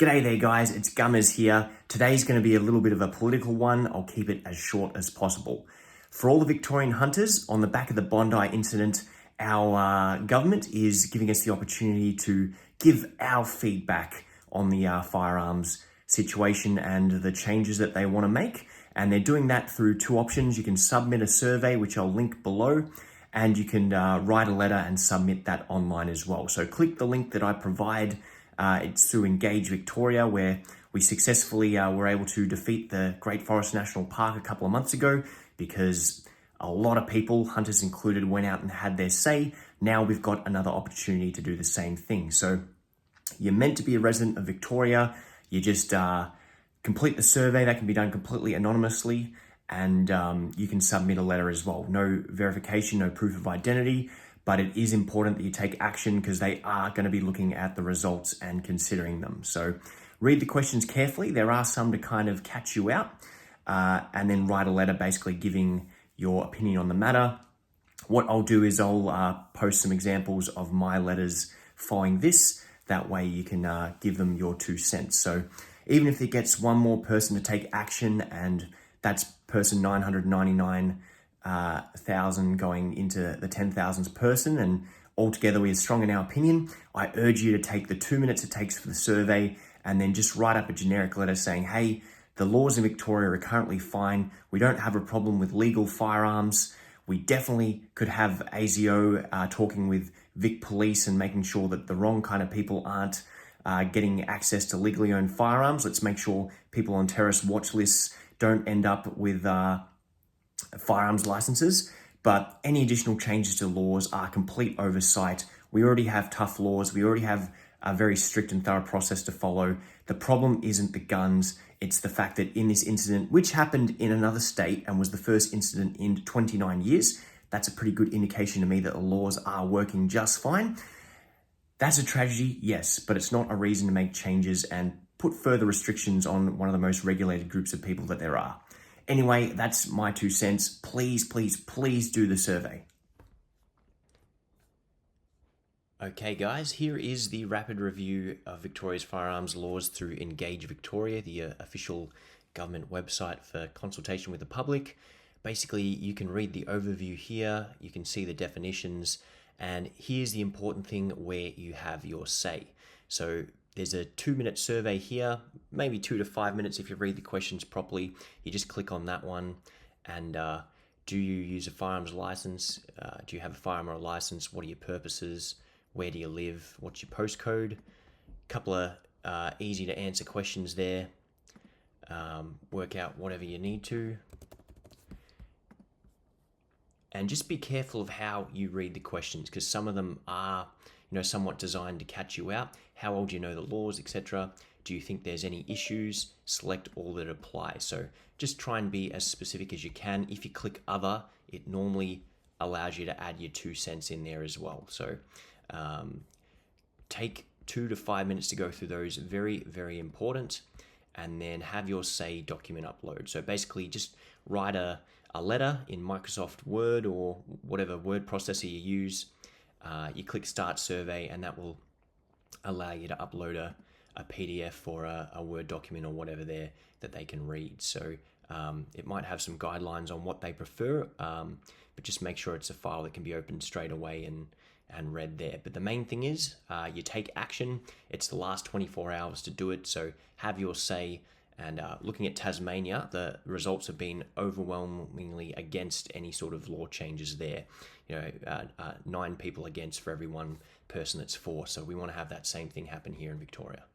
G'day there guys, it's Gummers here. Today's going to be a little bit of a political one. I'll keep it as short as possible. For all the Victorian hunters, on the back of the Bondi incident, our government is giving us the opportunity to give our feedback on the firearms situation and the changes that they want to make. And they're doing that through two options. You can submit a survey, which I'll link below, and you can write a letter and submit that online as well. So click the link that I provide. It's through Engage Victoria, where we successfully were able to defeat the Great Forest National Park a couple of months ago because a lot of people, hunters included, went out and had their say. Now we've got another opportunity to do the same thing. So you're meant to be a resident of Victoria. You just complete the survey. That can be done completely anonymously, and you can submit a letter as well. No verification, no proof of identity. But it is important that you take action because they are going to be looking at the results and considering them. So read the questions carefully. There are some to kind of catch you out, and then write a letter basically giving your opinion on the matter. What I'll do is I'll post some examples of my letters following this. That way you can give them your 2 cents. So even if it gets one more person to take action, and that's person 999,000 going into the 10,000th person, and altogether we're strong in our opinion, I urge you to take the 2 minutes it takes for the survey and then just write up a generic letter saying, hey, the laws in Victoria are currently fine. We don't have a problem with legal firearms. We definitely could have ASIO talking with Vic Police and making sure that the wrong kind of people aren't getting access to legally owned firearms. Let's make sure people on terrorist watch lists don't end up with firearms licenses, but any additional changes to laws are complete oversight. We already have tough laws. We already have a very strict and thorough process to follow. The problem isn't the guns. It's the fact that in this incident, which happened in another state and was the first incident in 29 years, that's a pretty good indication to me that the laws are working just fine. That's a tragedy, yes, but it's not a reason to make changes and put further restrictions on one of the most regulated groups of people that there are. Anyway, that's my 2 cents. Please, please, please do the survey. Okay guys, here is the rapid review of Victoria's firearms laws through Engage Victoria, the official government website for consultation with the public. Basically, you can read the overview here, you can see the definitions, and here's the important thing where you have your say. So there's a 2-minute survey here, maybe 2 to 5 minutes if you read the questions properly. You just click on that one, and do you use a firearms license? Do you have a firearm or a license? What are your purposes? Where do you live? What's your postcode? Couple of easy to answer questions there. Work out whatever you need to. And just be careful of how you read the questions, because some of them are, somewhat designed to catch you out. How well do you know the laws, etc.? Do you think there's any issues? Select all that apply. So just try and be as specific as you can. If you click other, it normally allows you to add your 2 cents in there as well. So take 2 to 5 minutes to go through those. Very, very important. And then have your say document upload. So basically just write a letter in Microsoft Word or whatever word processor you use. You click Start Survey, and that will allow you to upload a PDF or a Word document or whatever there that they can read. So it might have some guidelines on what they prefer, but just make sure it's a file that can be opened straight away and read there. But the main thing is you take action. It's the last 24 hours to do it, so have your say. And looking at Tasmania, the results have been overwhelmingly against any sort of law changes there. 9 people against for every 1 person that's for. So we want to have that same thing happen here in Victoria.